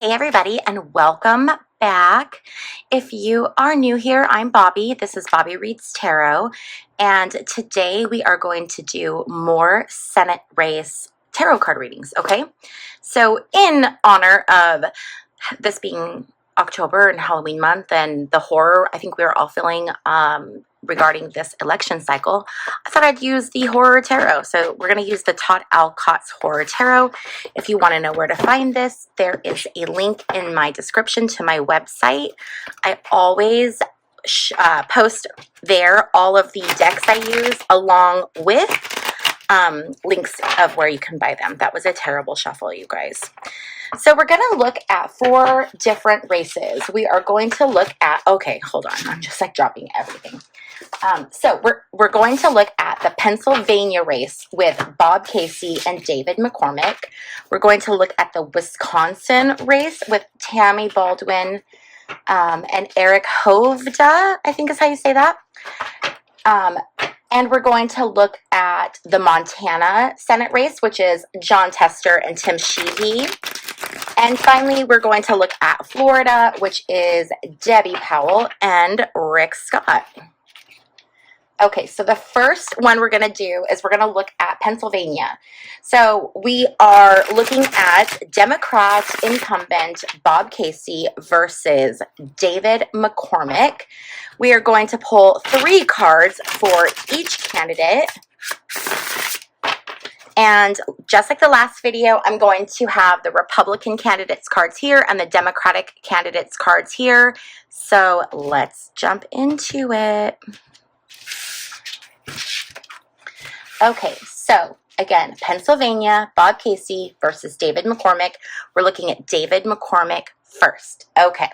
Hey everybody, and welcome back. If you are new here, I'm Bobby. This is Bobby Reads Tarot, and today we are going to do more Senate race tarot card readings, okay? So in honor of this being October and Halloween month and the horror I think we are all feeling regarding this election cycle, I thought I'd use the Horror Tarot. So we're going to use the Todd Alcott's Horror Tarot. If you want to know where to find this, there is a link in my description to my website. I always post there all of the decks I use along with links of where you can buy them. That was a terrible shuffle, you guys. So we're going to look at 4 different races. We are going to look at, okay, hold on. I'm just like dropping everything. So we're going to look at the Pennsylvania race with Bob Casey and David McCormick. We're going to look at the Wisconsin race with Tammy Baldwin and Eric Hovda, I think is how you say that. And we're going to look at the Montana Senate race, which is John Tester and Tim Sheehy. And finally, we're going to look at Florida, which is Debbie Powell and Rick Scott. Okay, so the first one we're going to do is we're going to look at Pennsylvania. So we are looking at Democrat incumbent Bob Casey versus David McCormick. We are going to pull 3 cards for each candidate. And just like the last video, I'm going to have the Republican candidates cards here and the Democratic candidates cards here. So let's jump into it. Okay, so again, Pennsylvania, Bob Casey versus David McCormick. We're looking at David McCormick first. Okay.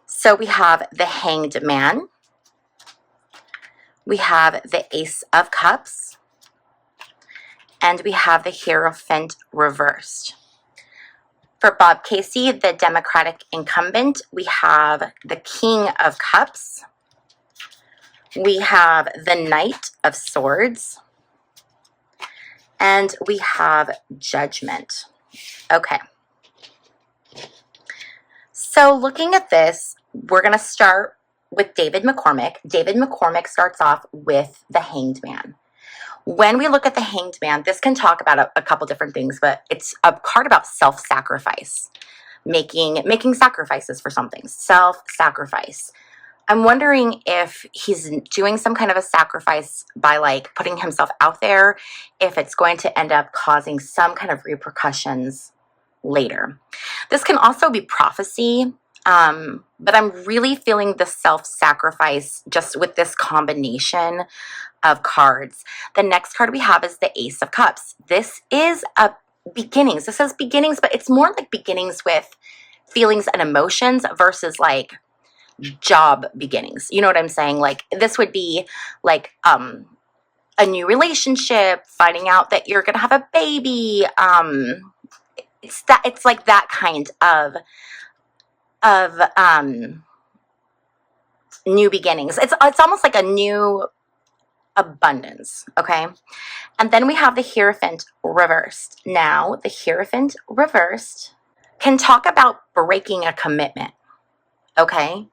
So we have the Hanged Man. We have the Ace of Cups. And we have the Hierophant reversed. For Bob Casey, the Democratic incumbent, we have the King of Cups. We have the Knight of Swords. And we have Judgment. Okay. So looking at this, we're going to start with David McCormick. David McCormick starts off with the Hanged Man. When we look at the Hanged Man, this can talk about a couple different things, but it's a card about self-sacrifice, making sacrifices for something, self-sacrifice. I'm wondering if he's doing some kind of a sacrifice by like putting himself out there, if it's going to end up causing some kind of repercussions later. This can also be prophecy, but I'm really feeling the self-sacrifice just with this combination of cards. The next card we have is the Ace of Cups. This is a beginnings. This says beginnings, but it's more like beginnings with feelings and emotions versus like job beginnings. You know what I'm saying? Like this would be like a new relationship, finding out that you're gonna have a baby. It's like that kind of new beginnings. It's almost like a new abundance, okay? And then we have the Hierophant reversed. Now, the Hierophant reversed can talk about breaking a commitment, okay?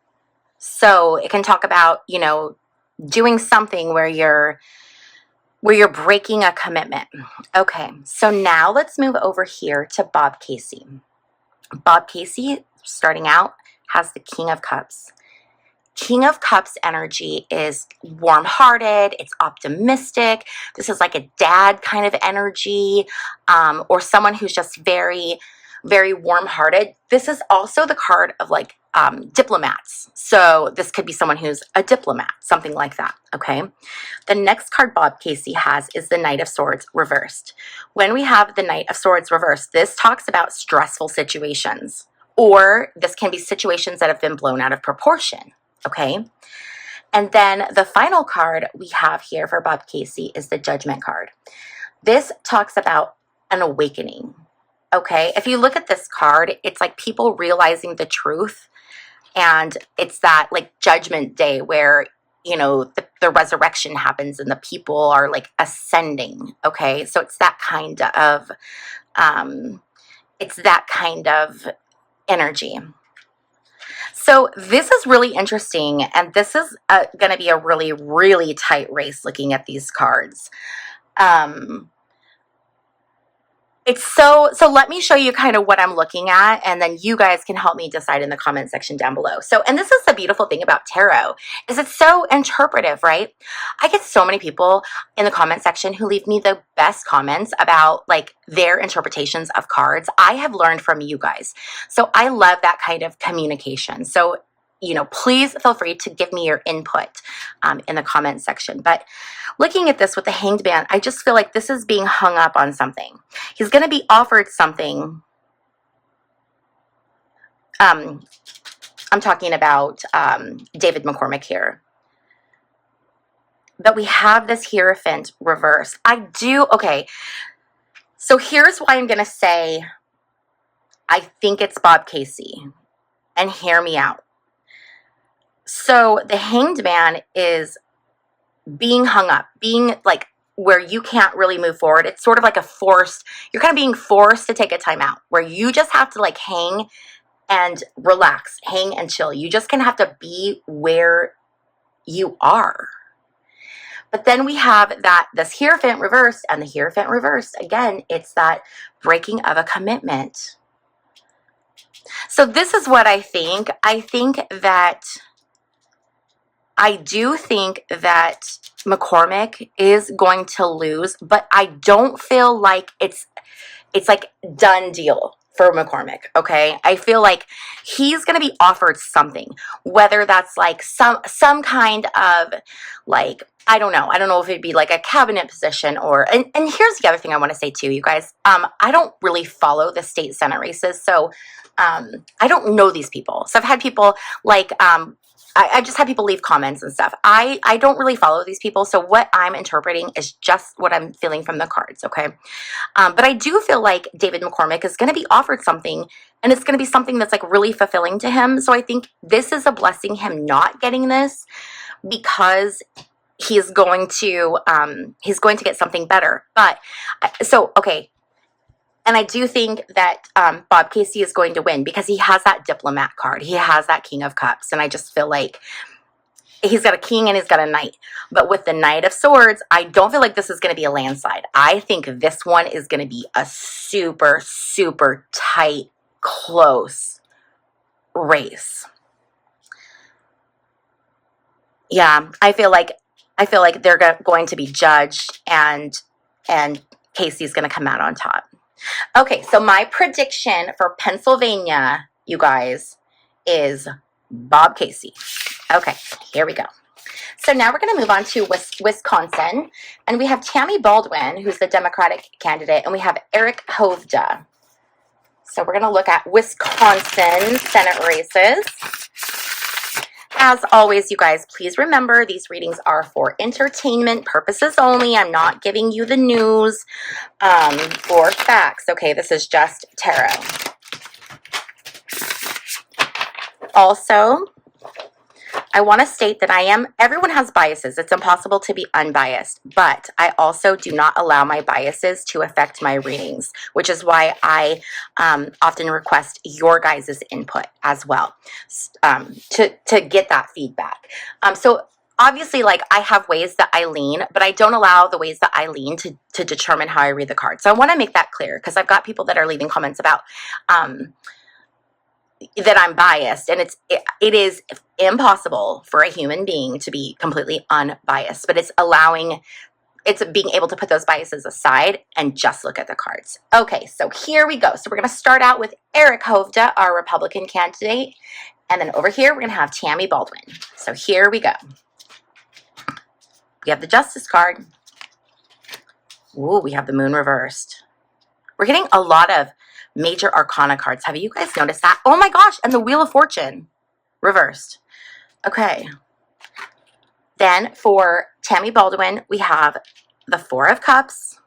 So it can talk about, you know, doing something where you're breaking a commitment. Okay, so now let's move over here to Bob Casey. Bob Casey, starting out, has the King of Cups. King of Cups energy is warm-hearted, it's optimistic. This is like a dad kind of energy, or someone who's just very, very warm-hearted. This is also the card of like diplomats. So this could be someone who's a diplomat, something like that, okay? The next card Bob Casey has is the Knight of Swords reversed. When we have the Knight of Swords reversed, this talks about stressful situations, or this can be situations that have been blown out of proportion. Okay, and then the final card we have here for Bob Casey is the Judgment card. This talks about an awakening. Okay, if you look at this card, it's like people realizing the truth, and it's that like Judgment Day where, you know, the resurrection happens and the people are like ascending. Okay, so it's that kind of It's that kind of energy. So this is really interesting, and this is going to be a really, really tight race looking at these cards. It's so let me show you kind of what I'm looking at, and then you guys can help me decide in the comment section down below. So, and this is the beautiful thing about tarot, is it's so interpretive, right? I get so many people in the comment section who leave me the best comments about like their interpretations of cards. I have learned from you guys. So I love that kind of communication. So, you know, please feel free to give me your input in the comment section. But looking at this with the Hanged Man, I just feel like this is being hung up on something. He's going to be offered something. I'm talking about David McCormick here. But we have this Hierophant reverse. Okay. So here's why I'm going to say I think it's Bob Casey. And hear me out. So the Hanged Man is being hung up, being like where you can't really move forward. It's sort of like you're kind of being forced to take a time out where you just have to like hang and relax, hang and chill. You just kind of have to be where you are. But then we have this Hierophant reversed, and the Hierophant reversed, again, it's that breaking of a commitment. So this is what I think. I do think that McCormick is going to lose, but I don't feel like it's like done deal for McCormick, okay? I feel like he's going to be offered something, whether that's like some kind of like, I don't know if it'd be like a cabinet position or, and here's the other thing I want to say too, you guys. I don't really follow the state Senate races, so I don't know these people. So I've had people like, I just had people leave comments and stuff. I don't really follow these people, so what I'm interpreting is just what I'm feeling from the cards, okay? But I do feel like David McCormick is going to be offered something, and it's going to be something that's like really fulfilling to him. So I think this is a blessing, him not getting this, because he's going to get something better. But so okay. And I do think that Bob Casey is going to win because he has that diplomat card. He has that King of Cups. And I just feel like he's got a king and he's got a knight. But with the Knight of Swords, I don't feel like this is going to be a landslide. I think this one is going to be a super, super tight, close race. Yeah, I feel like they're going to be judged, and Casey's going to come out on top. Okay, so my prediction for Pennsylvania, you guys, is Bob Casey. Okay, here we go. So now we're going to move on to Wisconsin, and we have Tammy Baldwin, who's the Democratic candidate, and we have Eric Hovda. So we're going to look at Wisconsin Senate races. As always, you guys, please remember these readings are for entertainment purposes only. I'm not giving you the news or facts. Okay, this is just tarot. Also, I want to state that everyone has biases. It's impossible to be unbiased, but I also do not allow my biases to affect my readings, which is why I often request your guys' input as well to get that feedback. So obviously, like, I have ways that I lean, but I don't allow the ways that I lean to determine how I read the card. So I want to make that clear, because I've got people that are leaving comments about that I'm biased, and it is impossible for a human being to be completely unbiased, but it's being able to put those biases aside and just look at the cards. Okay, so here we go. So we're going to start out with Eric Hovda, our Republican candidate, and then over here we're going to have Tammy Baldwin. So here we go. We have the Justice card. Ooh, we have the Moon reversed. We're getting a lot of major arcana cards. Have you guys noticed that? Oh my gosh, and the Wheel of Fortune reversed. Okay. Then for Tammy Baldwin, we have the Four of Cups.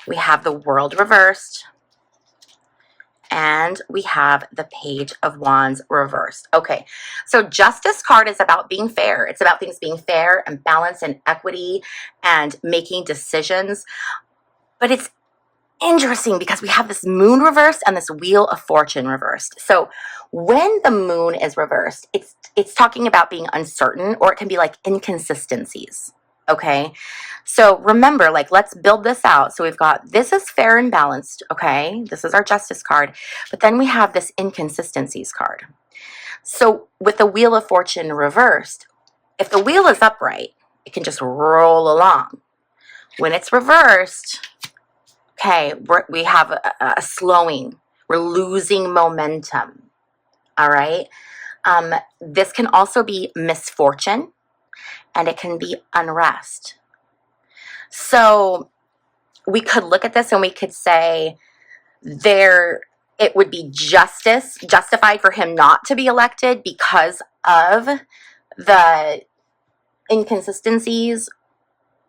We have the World reversed. And we have the Page of Wands reversed. Okay, so Justice card is about being fair. It's about things being fair and balanced and equity and making decisions. But interesting because we have this moon reversed and this wheel of fortune reversed. So when the moon is reversed, it's talking about being uncertain, or it can be like inconsistencies. Okay. So remember, like, let's build this out. So we've got, this is fair and balanced. Okay. This is our justice card. But then we have this inconsistencies card. So with the wheel of fortune reversed, if the wheel is upright, it can just roll along. When it's reversed, okay, we have a slowing. We're losing momentum. All right. This can also be misfortune, and it can be unrest. So we could look at this and we could say it would be justified for him not to be elected because of the inconsistencies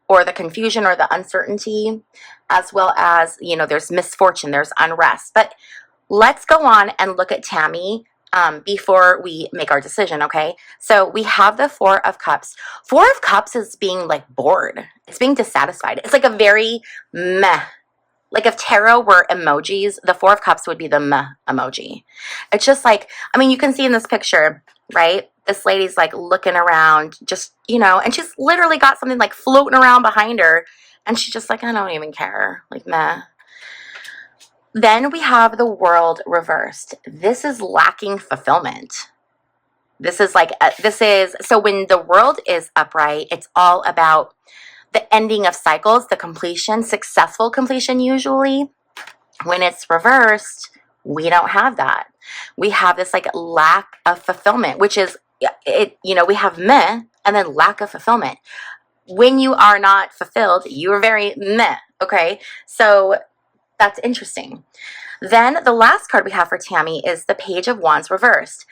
or the confusion or the uncertainty, as well as, there's misfortune, there's unrest. But let's go on and look at Tammy before we make our decision, okay? So we have the Four of Cups. Four of Cups is being like bored. It's being dissatisfied. It's like a very meh. Like if tarot were emojis, the Four of Cups would be the meh emoji. It's just like, you can see in this picture, right? This lady's like looking around, just, and she's literally got something like floating around behind her. And she's just like, I don't even care. Like, meh. Then we have the World reversed. This is lacking fulfillment. So when the World is upright, it's all about the ending of cycles, the completion, successful completion usually. When it's reversed, we don't have that. We have this like lack of fulfillment, which is, we have meh and then lack of fulfillment. When you are not fulfilled, you are very meh, okay? So that's interesting. Then the last card we have for Tammy is the Page of Wands reversed.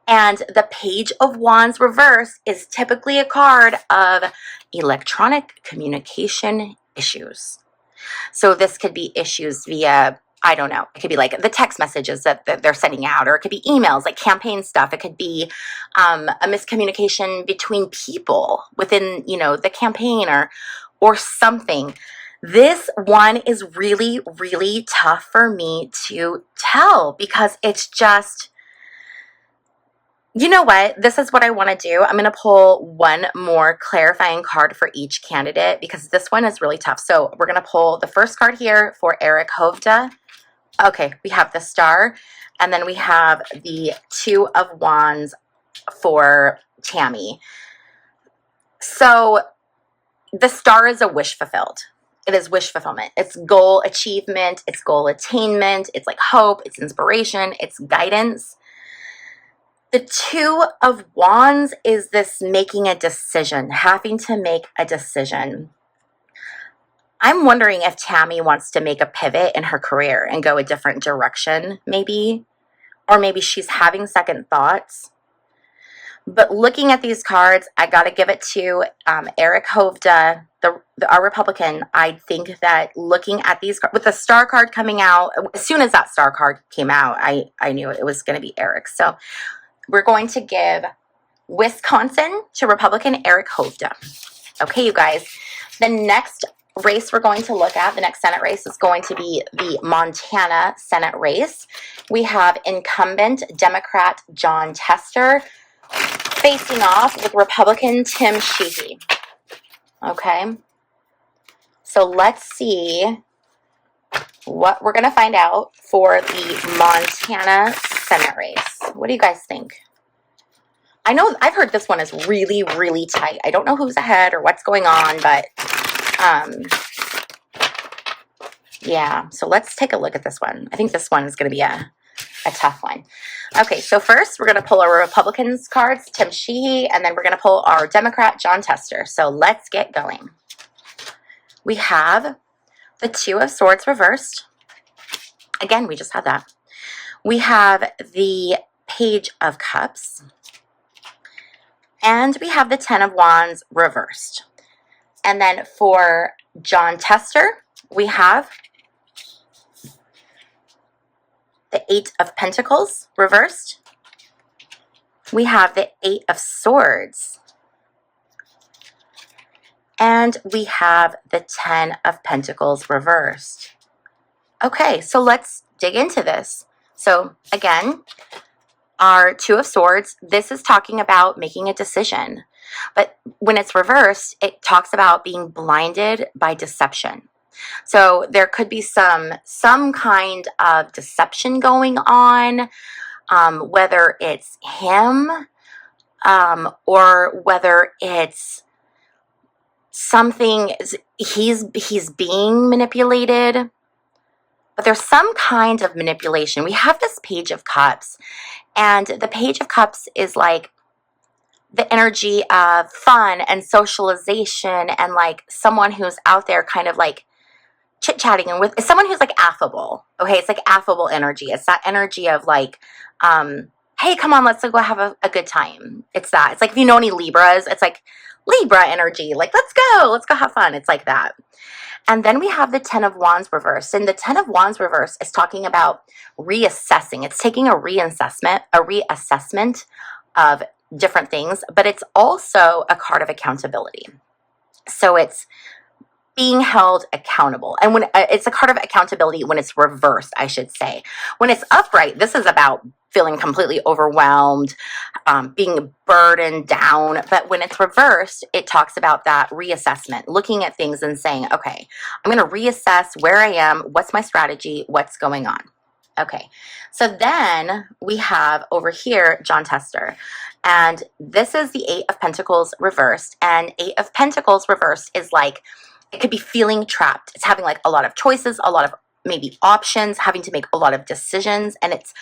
And the Page of Wands reversed is typically a card of electronic communication issues. So this could be issues via, I don't know, it could be like the text messages that they're sending out, or it could be emails, like campaign stuff. It could be a miscommunication between people within, the campaign or something. This one is really, really tough for me to tell because it's just, you know what? This is what I want to do. I'm going to pull one more clarifying card for each candidate because this one is really tough. So we're going to pull the first card here for Erik Hovda. Okay, we have the Star, and then we have the Two of Wands for Tammy. So the Star is a wish fulfilled. It is wish fulfillment. It's goal achievement. It's goal attainment. It's like hope. It's inspiration. It's guidance. The Two of Wands is this making a decision, having to make a decision. I'm wondering if Tammy wants to make a pivot in her career and go a different direction, maybe. Or maybe she's having second thoughts. But looking at these cards, I got to give it to Erik Hovda, our Republican. I think that looking at these cards, with the Star card coming out, as soon as that Star card came out, I knew it was going to be Erik. So we're going to give Wisconsin to Republican Erik Hovda. Okay, you guys. The next race we're going to look at, the next Senate race, is going to be the Montana Senate race. We have incumbent Democrat Jon Tester facing off with Republican Tim Sheehy. Okay. So let's see what we're going to find out for the Montana Senate race. What do you guys think? I know I've heard this one is really, really tight. I don't know who's ahead or what's going on, but yeah. So let's take a look at this one. I think this one is going to be a tough one. Okay, so first we're going to pull our Republicans cards, Tim Sheehy, and then we're going to pull our Democrat, Jon Tester. So let's get going. We have the Two of Swords reversed. Again, we just had that. We have the Page of Cups. And we have the Ten of Wands reversed. And then for Jon Tester, we have the Eight of Pentacles reversed. We have the Eight of Swords. And we have the Ten of Pentacles reversed. Okay, so let's dig into this. So again, our Two of Swords, this is talking about making a decision. But when it's reversed, it talks about being blinded by deception. So there could be some kind of deception going on, whether it's him, or whether it's something he's being manipulated. But there's some kind of manipulation. We have this Page of Cups, and the Page of Cups is like the energy of fun and socialization, and like someone who's out there kind of like chit-chatting, and with someone who's like affable. Okay, it's like affable energy. It's that energy of like, hey, come on, let's go have a good time. It's that. It's like, if you know any Libras, it's like Libra energy. Like, let's go have fun. It's like that. And then we have the Ten of Wands reversed. And the Ten of Wands reversed is talking about reassessing. It's taking a reassessment of different things, but it's also a card of accountability. So it's being held accountable. And when it's a card of accountability when it's reversed, I should say. When it's upright, this is about feeling completely overwhelmed, being burdened down. But when it's reversed, it talks about that reassessment, looking at things and saying, okay, I'm going to reassess where I am, what's my strategy, what's going on. Okay, so then we have over here Jon Tester, and this is the Eight of Pentacles reversed. And Eight of Pentacles reversed is like, it could be feeling trapped. It's having like a lot of choices, a lot of maybe options, having to make a lot of decisions, and it's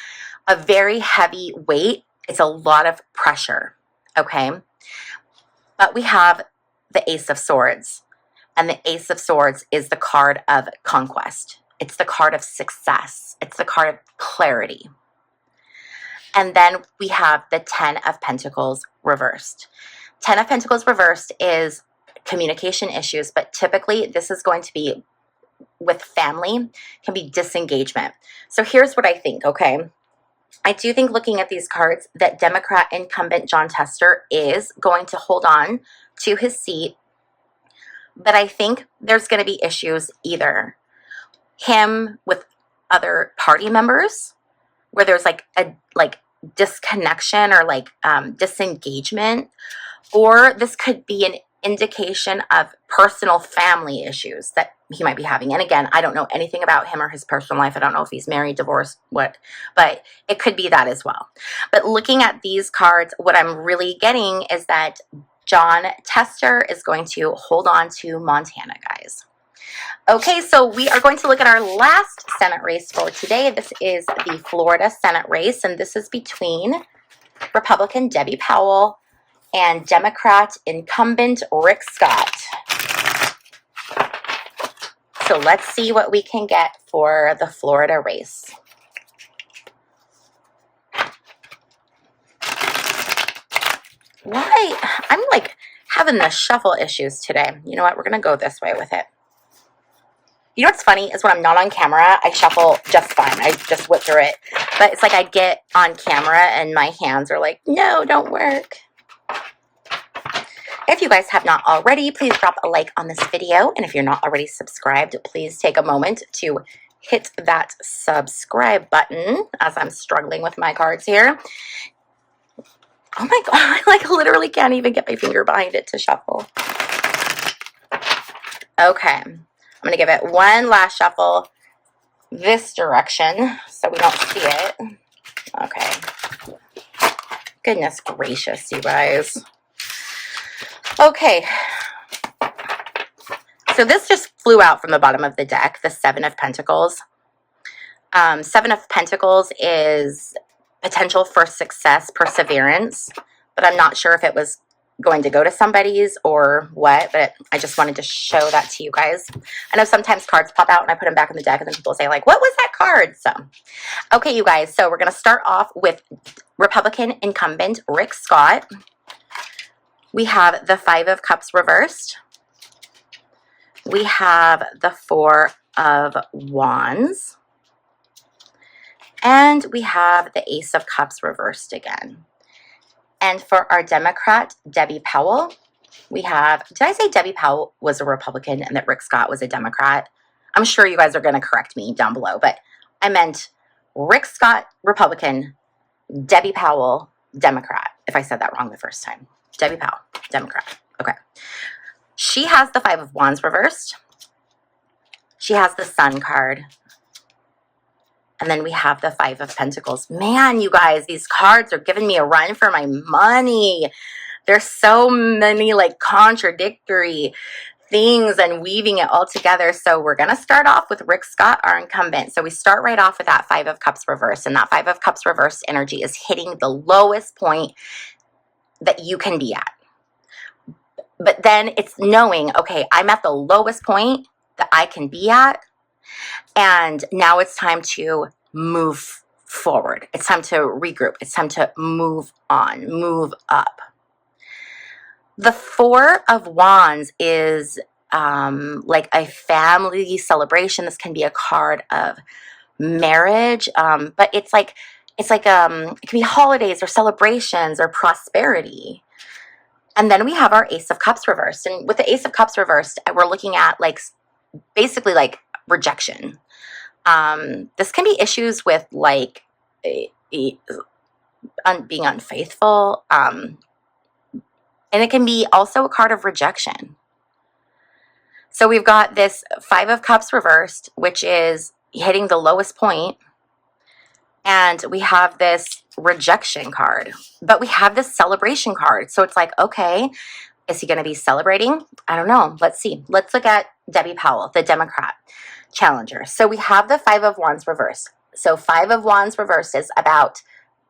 a very heavy weight. It's a lot of pressure, okay? But we have the Ace of Swords, and the Ace of Swords is the card of conquest. It's the card of success. It's the card of clarity. And then we have the Ten of Pentacles reversed. Ten of Pentacles reversed is communication issues, but typically this is going to be with family, can be disengagement. So here's what I think, okay? I do think, looking at these cards, that Democrat incumbent Jon Tester is going to hold on to his seat, but I think there's going to be issues, either him with other party members, where there's like a disconnection or like disengagement, or this could be an indication of personal family issues that he might be having. And again, I don't know anything about him or his personal life. I don't know if he's married, divorced, what, but it could be that as well. But looking at these cards, what I'm really getting is that Jon Tester is going to hold on to Montana, guys. Okay, so we are going to look at our last Senate race for today. This is the Florida Senate race, and this is between Republican Debbie Powell and Democrat incumbent Rick Scott. So let's see what we can get for the Florida race. Why? I'm like having the shuffle issues today. You know what? We're going to go this way with it. You know what's funny is when I'm not on camera, I shuffle just fine. I just whip through it. But it's like I get on camera and my hands are like, no, don't work. If you guys have not already, please drop a like on this video. And if you're not already subscribed, please take a moment to hit that subscribe button, as I'm struggling with my cards here. Oh my God, I like literally can't even get my finger behind it to shuffle. Okay, I'm going to give it one last shuffle this direction so we don't see it. Okay. Goodness gracious, you guys. Okay, so this just flew out from the bottom of the deck, the Seven of Pentacles. Seven of Pentacles is potential for success, perseverance, but I'm not sure if it was going to go to somebody's or what, but I just wanted to show that to you guys. I know sometimes cards pop out and I put them back in the deck and then people say like, what was that card? So, okay, you guys, so we're going to start off with Republican incumbent Rick Scott. We have the Five of Cups reversed. We have the Four of Wands. And we have the Ace of Cups reversed again. And for our Democrat, Debbie Powell, we have, did I say Debbie Powell was a Republican and that Rick Scott was a Democrat? I'm sure you guys are going to correct me down below, but I meant Rick Scott, Republican, Debbie Powell, Democrat, if I said that wrong the first time. Debbie Powell, Democrat. Okay. She has the Five of Wands reversed. She has the Sun card. And then we have the Five of Pentacles. Man, you guys, these cards are giving me a run for my money. There's so many like contradictory things and weaving it all together. So we're going to start off with Rick Scott, our incumbent. So we start right off with that Five of Cups reversed. And that Five of Cups reversed energy is hitting the lowest point that you can be at. But then it's knowing, okay, I'm at the lowest point that I can be at. And now it's time to move forward. It's time to regroup. It's time to move on, move up. The Four of Wands is like a family celebration. This can be a card of marriage, but it can be holidays or celebrations or prosperity. And then we have our Ace of Cups reversed. And with the Ace of Cups reversed, we're looking at like basically like rejection. This can be issues with like being unfaithful. And it can be also a card of rejection. So we've got this Five of Cups reversed, which is hitting the lowest point. And we have this rejection card, but we have this celebration card. So it's like, okay, is he going to be celebrating? I don't know. Let's see. Let's look at Debbie Powell, the Democrat challenger. So we have the Five of Wands reversed. So Five of Wands reversed is about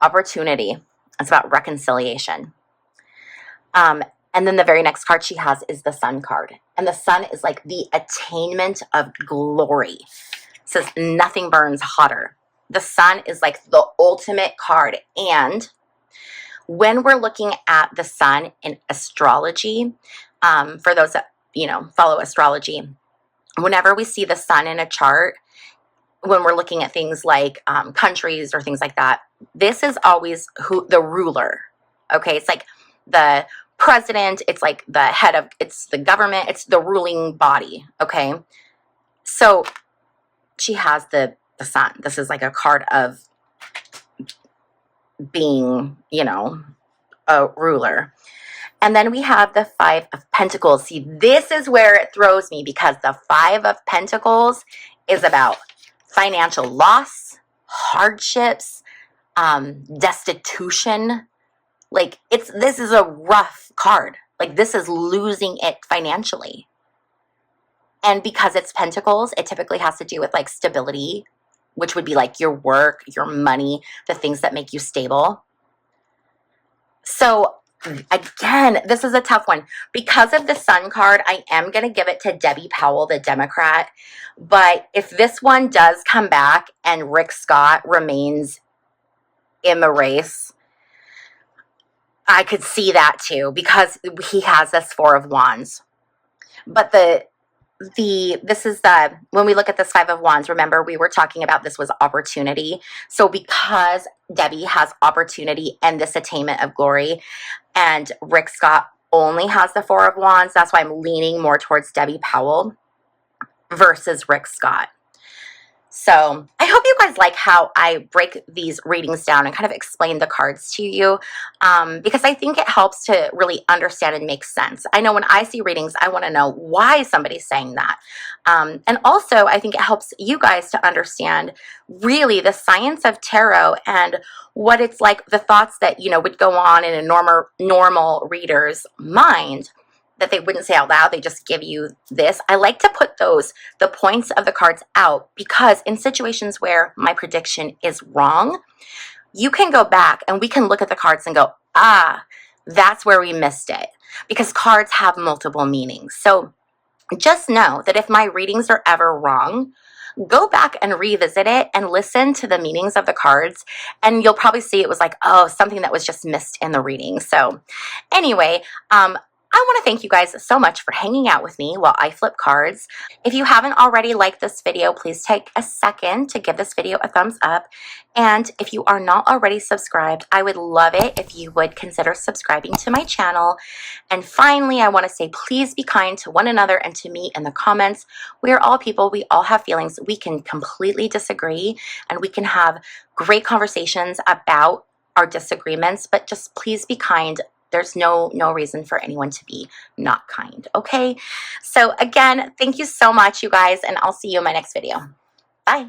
opportunity. It's about reconciliation. And then the very next card she has is the Sun card. And the Sun is like the attainment of glory. It says nothing burns hotter. The Sun is like the ultimate card. And when we're looking at the Sun in astrology, for those that, follow astrology, whenever we see the Sun in a chart, when we're looking at things like countries or things like that, this is always the ruler. Okay, it's like the president, it's like the head of, it's the government, it's the ruling body. Okay, so she has the Sun. This is like a card of being, a ruler. And then we have the Five of Pentacles. See, this is where it throws me, because the Five of Pentacles is about financial loss, hardships, destitution. Like this is a rough card. Like this is losing it financially. And because it's Pentacles, it typically has to do with like stability, which would be like your work, your money, the things that make you stable. So again, this is a tough one. Because of the Sun card, I am going to give it to Debbie Powell, the Democrat. But if this one does come back and Rick Scott remains in the race, I could see that too, because he has this Four of Wands. But when we look at this Five of Wands, remember we were talking about this was opportunity. So because Debbie has opportunity and this attainment of glory, and Rick Scott only has the Four of Wands, that's why I'm leaning more towards Debbie Powell versus Rick Scott. So I hope you guys like how I break these readings down and kind of explain the cards to you, because I think it helps to really understand and make sense. I know when I see readings, I want to know why somebody's saying that. And also, I think it helps you guys to understand really the science of tarot and what it's like, the thoughts that, would go on in a normal reader's mind, that they wouldn't say out loud. They just give you this. I like to put the points of the cards out, because in situations where my prediction is wrong, you can go back and we can look at the cards and go, that's where we missed it, because cards have multiple meanings. So just know that if my readings are ever wrong, go back and revisit it and listen to the meanings of the cards, and you'll probably see it was like, something that was just missed in the reading. So anyway, I want to thank you guys so much for hanging out with me while I flip cards. If you haven't already liked this video, please take a second to give this video a thumbs up. And if you are not already subscribed, I would love it if you would consider subscribing to my channel. And finally, I want to say please be kind to one another and to me in the comments. We are all people. We all have feelings. We can completely disagree and we can have great conversations about our disagreements, but just please be kind. There's no reason for anyone to be not kind, okay? So again, thank you so much, you guys, and I'll see you in my next video. Bye.